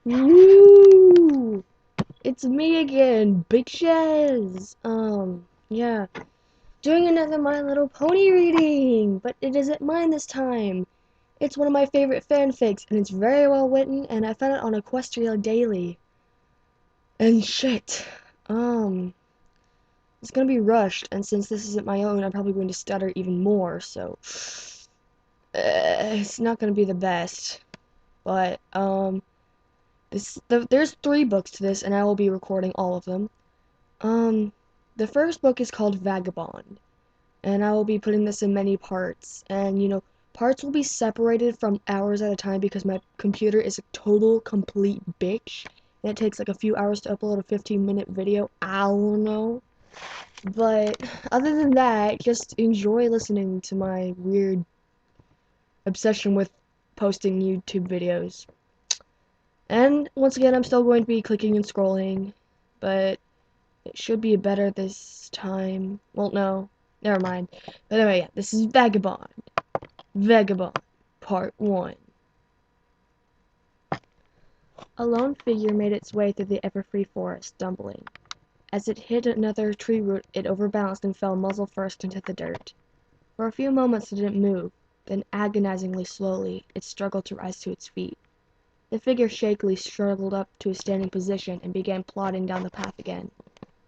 Woo! It's me again, bitches! Yeah. Doing another My Little Pony reading! But it isn't mine this time. It's one of my favorite fanfics, and it's very well written, and I found it on Equestria Daily. And shit. It's gonna be rushed, and since this isn't my own, I'm probably going to stutter even more, so... it's not gonna be the best. But, there's 3 books to this, and I will be recording all of them. Um, the first book is called Vagabond, and I will be putting this in many parts, and parts will be separated from hours at a time because my computer is a total complete bitch, and it takes like a few hours to upload a 15-minute video. I don't know. But other than that, just enjoy listening to my weird obsession with posting YouTube videos. And once again, I'm still going to be clicking and scrolling, but it should be better this time. Well, no. Never mind. But anyway, yeah, this is Vagabond. Vagabond, Part 1. A lone figure made its way through the ever-free forest, stumbling. As it hit another tree root, it overbalanced and fell muzzle first into the dirt. For a few moments it didn't move, then agonizingly slowly, it struggled to rise to its feet. The figure shakily struggled up to a standing position and began plodding down the path again.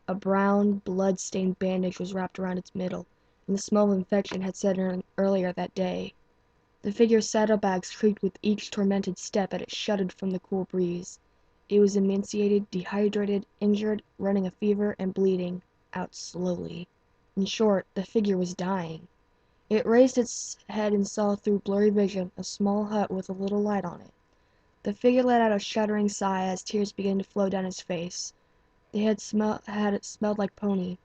A brown, blood-stained bandage was wrapped around its middle, and the smell of infection had set in earlier that day. The figure's saddlebags creaked with each tormented step as it shuddered from the cool breeze. It was emaciated, dehydrated, injured, running a fever, and bleeding out slowly. In short, the figure was dying. It raised its head and saw through blurry vision a small hut with a little light on it. The figure let out a shuddering sigh as tears began to flow down his face. It smelled like pony.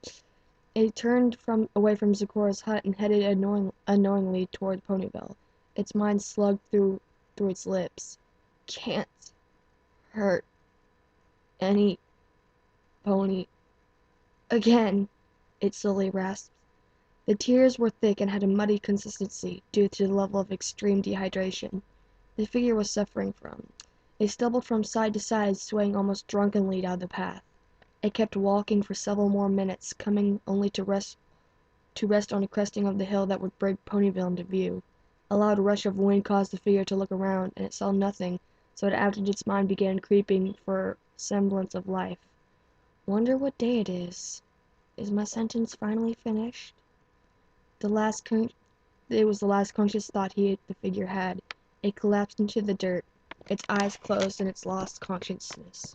It turned away from Zikora's hut and headed unknowingly toward Ponyville. Its mind slugged through its lips. Can't hurt any pony again, it slowly rasped. The tears were thick and had a muddy consistency due to the level of extreme dehydration the figure was suffering from. It stumbled from side to side, swaying almost drunkenly down the path. It kept walking for several more minutes, coming only to rest on a cresting of the hill that would bring Ponyville into view. A loud rush of wind caused the figure to look around, and it saw nothing, so it after its mind began creeping for semblance of life. Wonder what day it is. Is my sentence finally finished? It was the last conscious thought the figure had. It collapsed into the dirt. Its eyes closed and it lost consciousness.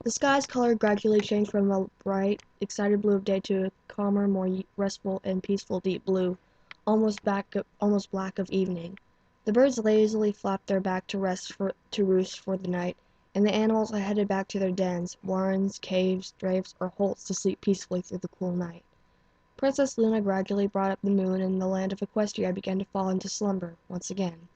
The sky's color gradually changed from a bright, excited blue of day to a calmer, more restful and peaceful deep blue, almost black of evening. The birds lazily flapped their back to roost for the night, and the animals headed back to their dens, warrens, caves, drafts, or holes to sleep peacefully through the cool night. Princess Luna gradually brought up the moon, and the land of Equestria began to fall into slumber once again.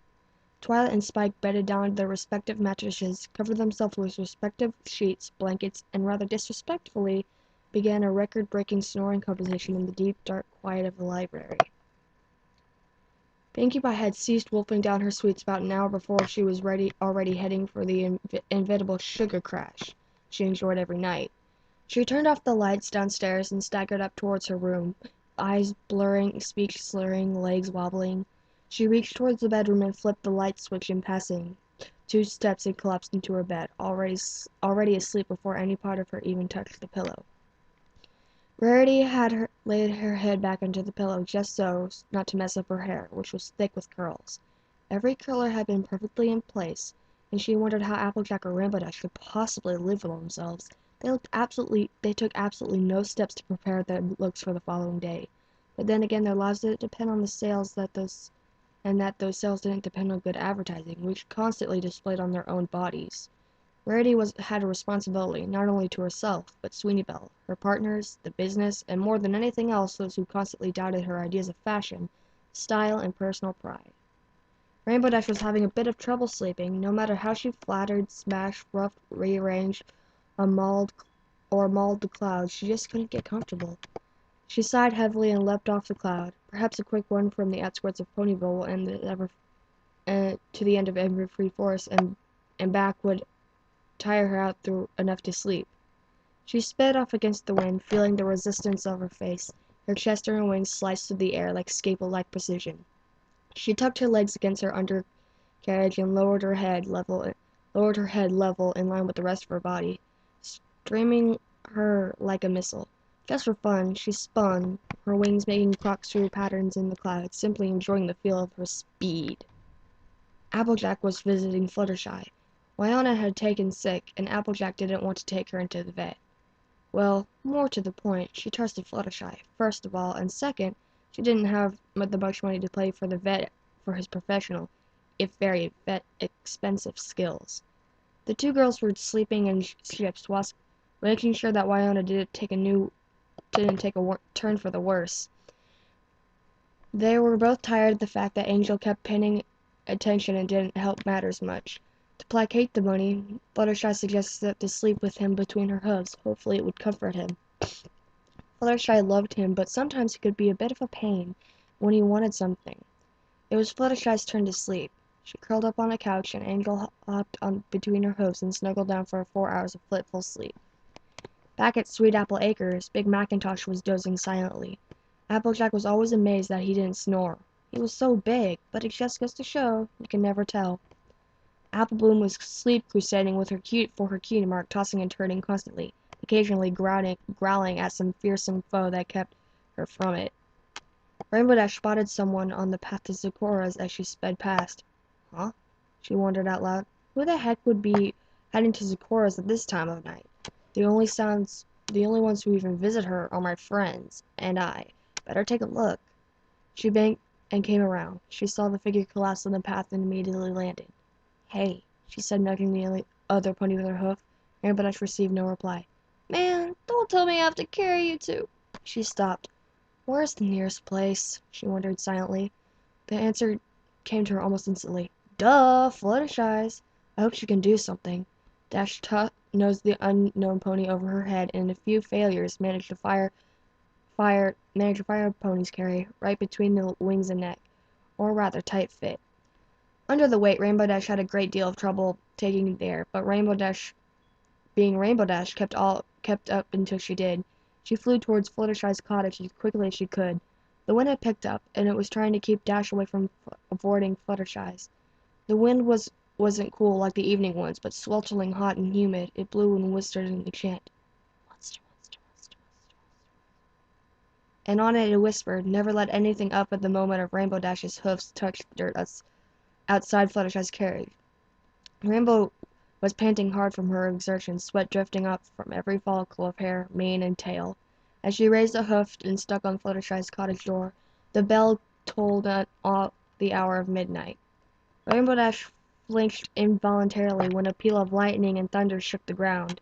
Twilight and Spike bedded down into their respective mattresses, covered themselves with respective sheets, blankets, and rather disrespectfully began a record-breaking snoring competition in the deep, dark quiet of the library. Pinkie Pie had ceased wolfing down her sweets about an hour before she was already heading for the inevitable sugar crash she enjoyed every night. She turned off the lights downstairs and staggered up towards her room, eyes blurring, speech slurring, legs wobbling. She reached towards the bedroom and flipped the light switch in passing 2 steps and collapsed into her bed, already asleep before any part of her even touched the pillow. Rarity had laid her head back into the pillow just so, not to mess up her hair, which was thick with curls. Every curler had been perfectly in place, and she wondered how Applejack or Rainbow Dash could possibly live with themselves. They took absolutely no steps to prepare their looks for the following day. But then again, their lives didn't depend on the sales and that those sales didn't depend on good advertising, which constantly displayed on their own bodies. Rarity had a responsibility, not only to herself, but Sweeney Belle, her partners, the business, and more than anything else those who constantly doubted her ideas of fashion, style, and personal pride. Rainbow Dash was having a bit of trouble sleeping, no matter how she flattered, smashed, roughed, rearranged, mauled the clouds, she just couldn't get comfortable. She sighed heavily and leapt off the cloud. Perhaps a quick run from the outskirts of Ponyville will end to the end of every free forest and and back would tire her out through enough to sleep. She sped off against the wind, feeling the resistance of her face. Her chest and her wings sliced through the air like scalpel-like precision. She tucked her legs against her undercarriage and lowered her head level in line with the rest of her body, streaming her like a missile. Just for fun, she spun, her wings making corkscrew patterns in the clouds, simply enjoying the feel of her speed. Applejack was visiting Fluttershy. Wyona had taken sick, and Applejack didn't want to take her into the vet. Well, more to the point, she trusted Fluttershy, first of all, and second, she didn't have the much money to pay for the vet for his professional, if very expensive skills. The two girls were sleeping in ships, whilst making sure that Wyona didn't take a turn for the worse. They were both tired of the fact that Angel kept paying attention and didn't help matters much. To placate the bunny, Fluttershy suggested that to sleep with him between her hooves. Hopefully it would comfort him. Fluttershy loved him, but sometimes he could be a bit of a pain when he wanted something. It was Fluttershy's turn to sleep. She curled up on a couch, and Angel hopped on between her hooves and snuggled down for 4 hours of fitful sleep. Back at Sweet Apple Acres, Big Macintosh was dozing silently. Applejack was always amazed that he didn't snore. He was so big, but it just goes to show, you can never tell. Apple Bloom was sleep crusading with her cutie mark, tossing and turning constantly, occasionally growling at some fearsome foe that kept her from it. Rainbow Dash spotted someone on the path to Zeccora's as she sped past. Huh? She wondered out loud. Who the heck would be heading to Zeccora's at this time of night? The only ones who even visit her are my friends, and I. Better take a look. She banked and came around. She saw the figure collapse on the path and immediately landed. Hey, she said, nudging the other pony with her hoof. Rainbow Dash received no reply. Man, don't tell me I have to carry you two. She stopped. Where's the nearest place? She wondered silently. The answer came to her almost instantly. Duh, Fluttershy's. I hope she can do something. Dash nosed the unknown pony over her head, and in a few failures managed to fire a pony's carry right between the wings and neck, or rather tight fit. Under the weight, Rainbow Dash had a great deal of trouble taking the air, but being Rainbow Dash, kept up until she did. She flew towards Fluttershy's cottage as quickly as she could. The wind had picked up, and it was trying to keep Dash away from avoiding Fluttershy's. The wind wasn't cool like the evening ones, but sweltering hot and humid. It blew and whispered in the chant. Monster, monster, monster, monster. And on it whispered, never let anything up at the moment of Rainbow Dash's hoofs touch the dirt outside Fluttershy's carriage. Rainbow was panting hard from her exertions, sweat drifting up from every follicle of hair, mane, and tail. As she raised a hoof and stuck on Fluttershy's cottage door, the bell tolled at the hour of midnight. Rainbow Dash flinched involuntarily when a peal of lightning and thunder shook the ground.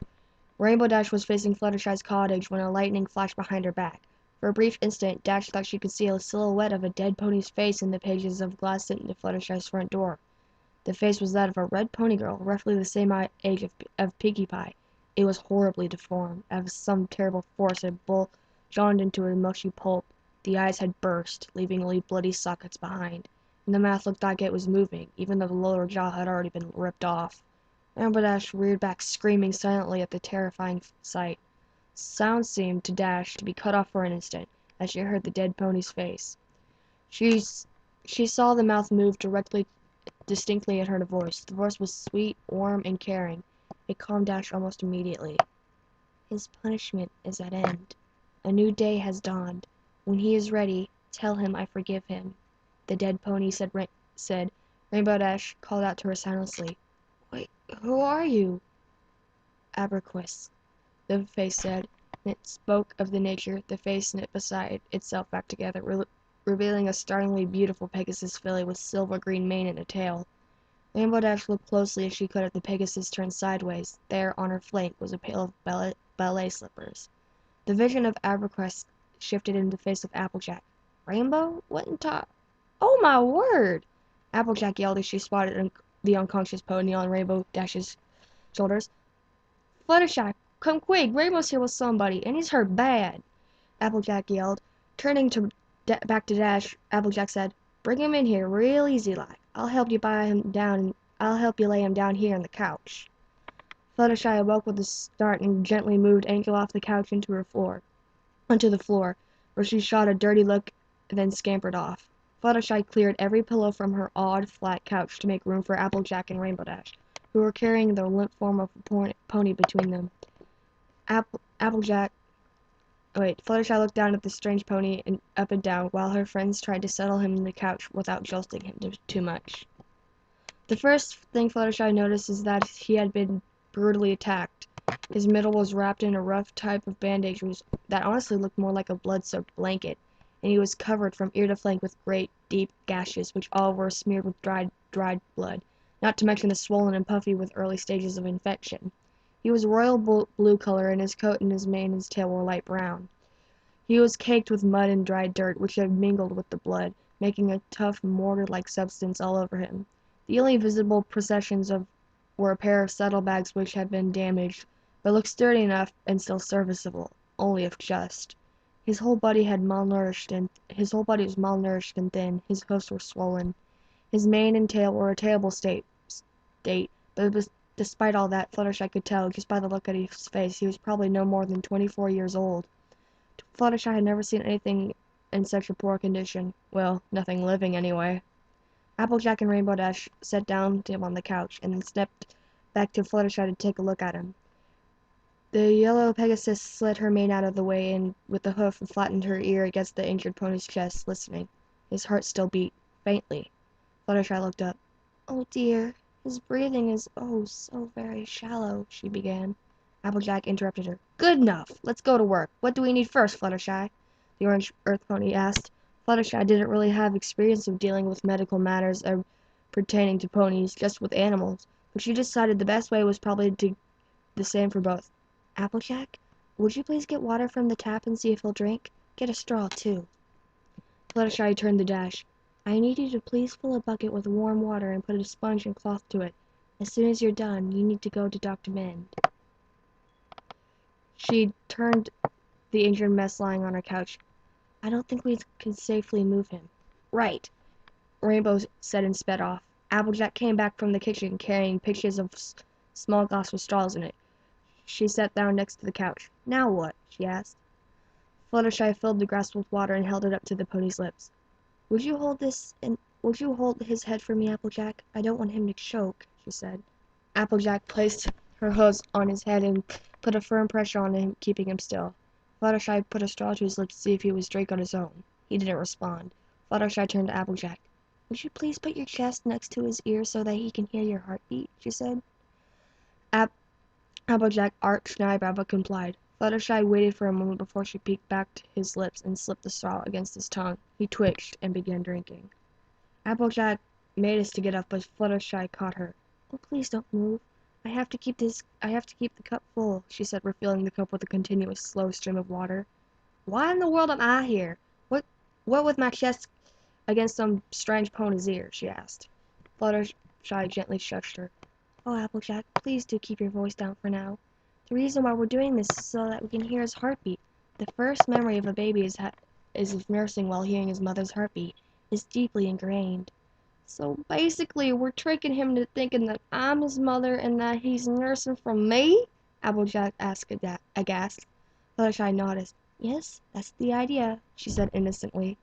Rainbow Dash was facing Fluttershy's cottage when a lightning flashed behind her back. For a brief instant, Dash thought she could see a silhouette of a dead pony's face in the pages of glass sitting at Fluttershy's front door. The face was that of a red pony girl, roughly the same age of Pinkie Pie. It was horribly deformed, as some terrible force had bulged into a mushy pulp. The eyes had burst, leaving only bloody sockets behind, and the mouth looked like it was moving, even though the lower jaw had already been ripped off. Rainbow Dash reared back, screaming silently at the terrifying sight. Sound seemed to Dash to be cut off for an instant, as she heard the dead pony's face. She saw the mouth move distinctly and heard a voice. The voice was sweet, warm, and caring. It calmed Dash almost immediately. His punishment is at end. A new day has dawned. When he is ready, tell him I forgive him. The dead pony said. Rainbow Dash called out to her soundlessly. Wait, who are you? Aberquist, the face said, and it spoke of the nature. The face knit beside itself back together, revealing a startlingly beautiful Pegasus filly with silver-green mane and a tail. Rainbow Dash looked closely as she could at the Pegasus turned sideways. There, on her flank, was a pair of ballet slippers. The vision of Aberquest shifted into the face of Applejack. Rainbow? What in Oh my word! Applejack yelled as she spotted the unconscious pony on Rainbow Dash's shoulders. Fluttershy, come quick! Rainbow's here with somebody, and he's hurt bad! Applejack yelled. Turning back to Dash, Applejack said, Bring him in here, real easy like. I'll help you buy him down I'll help you lay him down here on the couch. Fluttershy awoke with a start and gently moved Angel off the couch onto the floor, where she shot a dirty look and then scampered off. Fluttershy cleared every pillow from her odd, flat couch to make room for Applejack and Rainbow Dash, who were carrying the limp form of a pony between them. Fluttershy looked down at the strange pony and up and down, while her friends tried to settle him in the couch without jolting him too much. The first thing Fluttershy noticed is that he had been brutally attacked. His middle was wrapped in a rough type of bandage that honestly looked more like a blood-soaked blanket, and he was covered from ear to flank with great, deep gashes, which all were smeared with dried blood, not to mention the swollen and puffy with early stages of infection. He was royal blue color, and his coat and his mane and his tail were light brown. He was caked with mud and dried dirt, which had mingled with the blood, making a tough, mortar-like substance all over him. The only visible possessions were a pair of saddlebags which had been damaged, but looked sturdy enough and still serviceable, only if just. His whole body was malnourished and thin. His hoofs were swollen. His mane and tail were a terrible state, but despite all that, Fluttershy could tell, just by the look at his face, he was probably no more than 24 years old. Fluttershy had never seen anything in such a poor condition. Well, nothing living, anyway. Applejack and Rainbow Dash sat down to him on the couch, and then stepped back to Fluttershy to take a look at him. The yellow Pegasus slid her mane out of the way and with the hoof and flattened her ear against the injured pony's chest, listening. His heart still beat, faintly. Fluttershy looked up. "Oh dear, his breathing is so very shallow," she began. Applejack interrupted her. "Good enough! Let's go to work. What do we need first, Fluttershy?" the orange earth pony asked. Fluttershy didn't really have experience of dealing with medical matters pertaining to ponies, just with animals, but she decided the best way was probably the same for both. "Applejack, would you please get water from the tap and see if he'll drink? Get a straw, too." Fluttershy turned to Dash. "I need you to please fill a bucket with warm water and put a sponge and cloth to it. As soon as you're done, you need to go to Dr. Mend." She turned the injured mess lying on her couch. "I don't think we can safely move him." "Right," Rainbow said and sped off. Applejack came back from the kitchen carrying pitchers of small glass with straws in it. She sat down next to the couch. "Now what?" she asked. Fluttershy filled the glass with water and held it up to the pony's lips. Would you hold his head for me, Applejack? I don't want him to choke," she said. Applejack placed her hooves on his head and put a firm pressure on him, keeping him still. Fluttershy put a straw to his lips to see if he would drink on his own. He didn't respond. Fluttershy turned to Applejack. "Would you please put your chest next to his ear so that he can hear your heartbeat?" she said. Applejack arched an eyebrow but complied. Fluttershy waited for a moment before she peeked back to his lips and slipped the straw against his tongue. He twitched and began drinking. Applejack made as to get up, but Fluttershy caught her. "Oh, please don't move. I have to keep the cup full," she said, refilling the cup with a continuous slow stream of water. "Why in the world am I here? What with my chest against some strange pony's ear?" she asked. Fluttershy gently shushed her. "Oh, Applejack, please do keep your voice down for now. The reason why we're doing this is so that we can hear his heartbeat. The first memory of a baby is of nursing while hearing his mother's heartbeat. It's deeply ingrained." "So basically we're tricking him into thinking that I'm his mother and that he's nursing from me?" Applejack asked aghast. Fluttershy nodded. "Yes, that's the idea," she said innocently.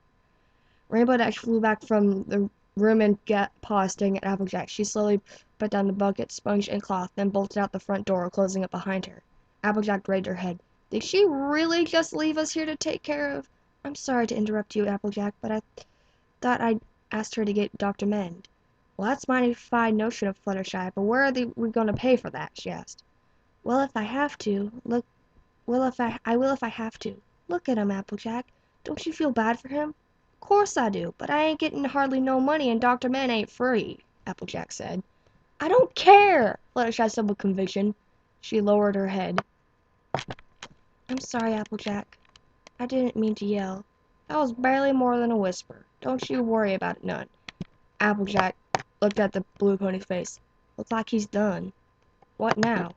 Rainbow Dash flew back from the room and paused staring at Applejack. She slowly put down the bucket, sponge, and cloth, then bolted out the front door, closing it behind her. Applejack raised her head. "Did she really just leave us here to take care of—" "I'm sorry to interrupt you, Applejack, but I thought I'd asked her to get Dr. Mend." "Well, that's a mighty fine notion of Fluttershy, but where are we going to pay for that?" she asked. "Well, if I have to, I will if I have to. Look at him, Applejack. Don't you feel bad for him?" "Course I do, but I ain't getting hardly no money and Dr. Mend ain't free," Applejack said. "I don't care!" Fluttershy said with conviction. She lowered her head. "I'm sorry, Applejack. I didn't mean to yell. That was barely more than a whisper. Don't you worry about it none." Applejack looked at the blue pony's face. "Looks like he's done." "What now?"